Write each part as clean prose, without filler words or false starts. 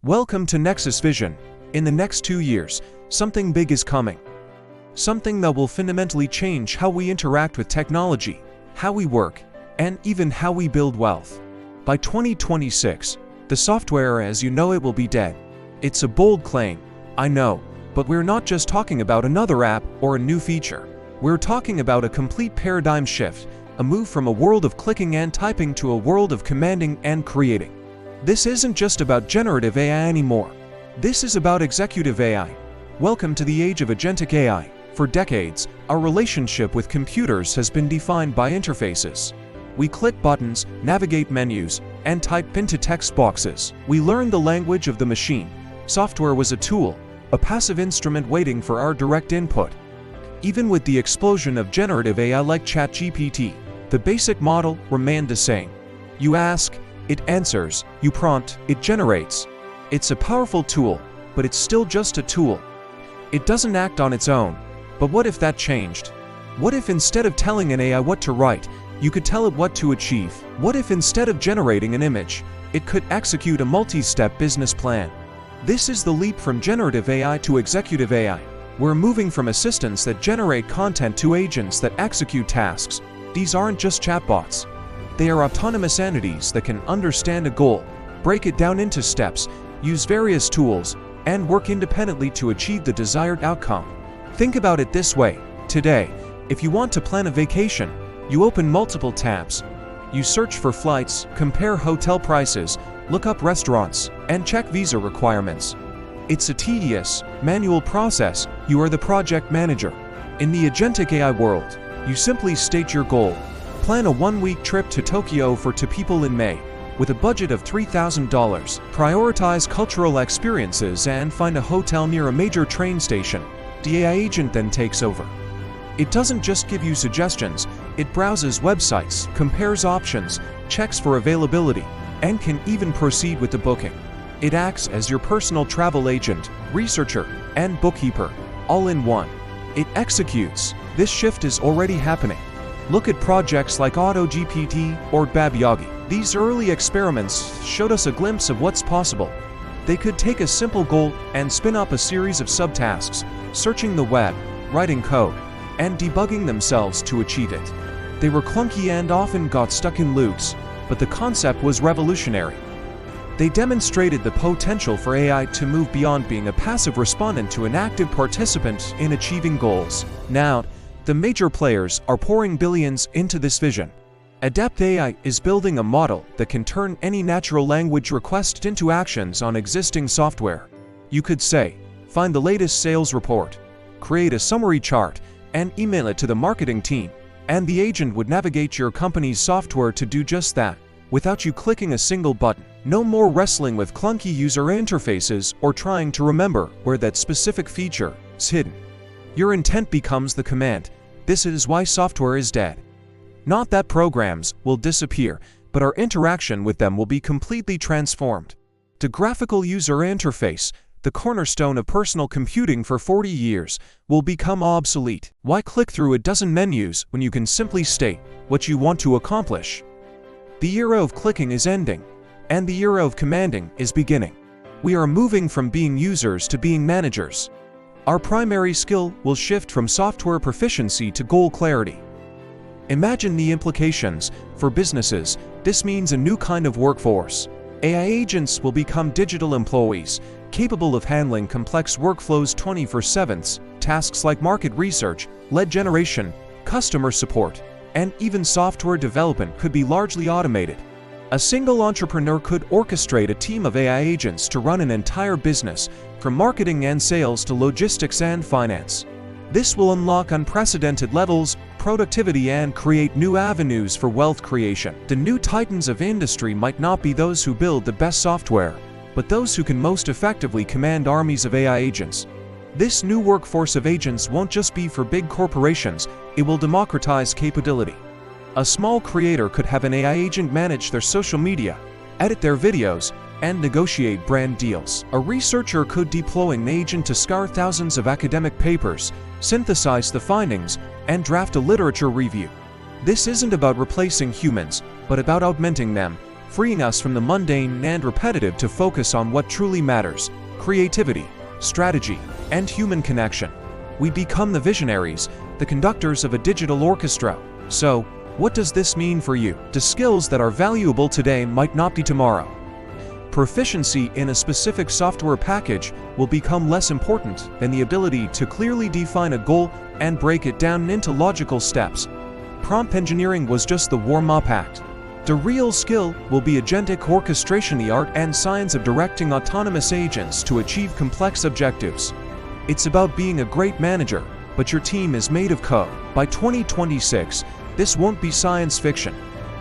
Welcome to Nexus Vision. In the next 2 years, something big is coming. Something that will fundamentally change how we interact with technology, how we work, and even how we build wealth. By 2026, the software as you know it will be dead. It's a bold claim, I know, but we're not just talking about another app or a new feature. We're talking about a complete paradigm shift, a move from a world of clicking and typing to a world of commanding and creating. This isn't just about generative AI anymore. This is about executive AI. Welcome to the age of Agentic AI. For decades, our relationship with computers has been defined by interfaces. We click buttons, navigate menus, and type into text boxes. We learned the language of the machine. Software was a tool, a passive instrument waiting for our direct input. Even with the explosion of generative AI like ChatGPT, the basic model remained the same. You ask, it answers. You prompt, it generates. It's a powerful tool, but it's still just a tool. It doesn't act on its own. But what if that changed? What if instead of telling an AI what to write, you could tell it what to achieve? What if instead of generating an image, it could execute a multi-step business plan? This is the leap from generative AI to executive AI. We're moving from assistants that generate content to agents that execute tasks. These aren't just chatbots. They are autonomous entities that can understand a goal, break it down into steps, use various tools, and work independently to achieve the desired outcome. Think about it this way. Today, if you want to plan a vacation, you open multiple tabs. You search for flights, compare hotel prices, look up restaurants, and check visa requirements. It's a tedious, manual process. You are the project manager. In the Agentic AI world, you simply state your goal. Plan a 1-week trip to Tokyo for 2 people in May, with a budget of $3,000. Prioritize cultural experiences and find a hotel near a major train station. The AI agent then takes over. It doesn't just give you suggestions, it browses websites, compares options, checks for availability, and can even proceed with the booking. It acts as your personal travel agent, researcher, and bookkeeper, all in one. It executes. This shift is already happening. Look at projects like AutoGPT or Baba Yaga. These early experiments showed us a glimpse of what's possible. They could take a simple goal and spin up a series of subtasks, searching the web, writing code, and debugging themselves to achieve it. They were clunky and often got stuck in loops, but the concept was revolutionary. They demonstrated the potential for AI to move beyond being a passive respondent to an active participant in achieving goals. Now, the major players are pouring billions into this vision. Adept AI is building a model that can turn any natural language request into actions on existing software. You could say, find the latest sales report, create a summary chart, and email it to the marketing team, and the agent would navigate your company's software to do just that, without you clicking a single button. No more wrestling with clunky user interfaces or trying to remember where that specific feature is hidden. Your intent becomes the command. This is why software is dead. Not that programs will disappear, but our interaction with them will be completely transformed. The graphical user interface, the cornerstone of personal computing for 40 years, will become obsolete. Why click through a dozen menus when you can simply state what you want to accomplish? The era of clicking is ending, and the era of commanding is beginning. We are moving from being users to being managers. Our primary skill will shift from software proficiency to goal clarity. Imagine the implications. For businesses, this means a new kind of workforce. AI agents will become digital employees, capable of handling complex workflows 24/7. Tasks like market research, lead generation, customer support, and even software development could be largely automated. A single entrepreneur could orchestrate a team of AI agents to run an entire business, from marketing and sales to logistics and finance. This will unlock unprecedented levels of productivity and create new avenues for wealth creation. The new titans of industry might not be those who build the best software, but those who can most effectively command armies of AI agents. This new workforce of agents won't just be for big corporations, it will democratize capability. A small creator could have an AI agent manage their social media, edit their videos, and negotiate brand deals. A researcher could deploy an agent to scour thousands of academic papers, synthesize the findings, and draft a literature review. This isn't about replacing humans, but about augmenting them. freeing us from the mundane and repetitive to focus on what truly matters: creativity, strategy, and human connection. We become the visionaries, the conductors of a digital orchestra. So, what does this mean for you? The skills that are valuable today might not be tomorrow. Proficiency in a specific software package will become less important than the ability to clearly define a goal and break it down into logical steps. Prompt engineering was just the warm-up act. The real skill will be agentic orchestration, the art and science of directing autonomous agents to achieve complex objectives. It's about being a great manager, but your team is made of code. By 2026, this won't be science fiction.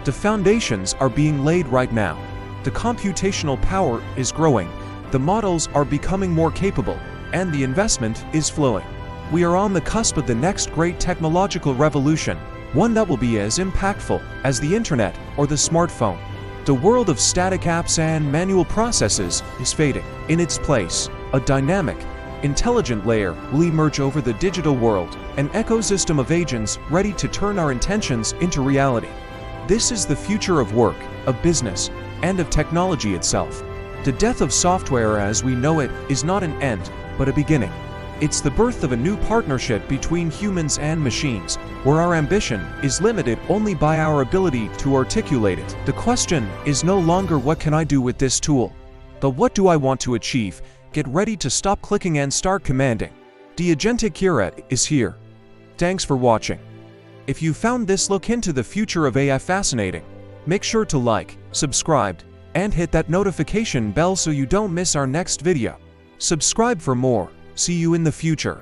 The foundations are being laid right now. The computational power is growing, the models are becoming more capable, and the investment is flowing. We are on the cusp of the next great technological revolution, one that will be as impactful as the internet or the smartphone. The world of static apps and manual processes is fading. In its place, a dynamic, intelligent layer will emerge over the digital world, an ecosystem of agents ready to turn our intentions into reality. This is the future of work, of business, and of technology itself. The death of software as we know it is not an end, but a beginning. It's the birth of a new partnership between humans and machines, where our ambition is limited only by our ability to articulate it. The question is no longer what can I do with this tool, but what do I want to achieve? Get ready to stop clicking and start commanding. The agentic era is here. Thanks for watching. If you found this look into the future of AI fascinating, make sure to like, subscribe, and hit that notification bell so you don't miss our next video. Subscribe for more. See you in the future.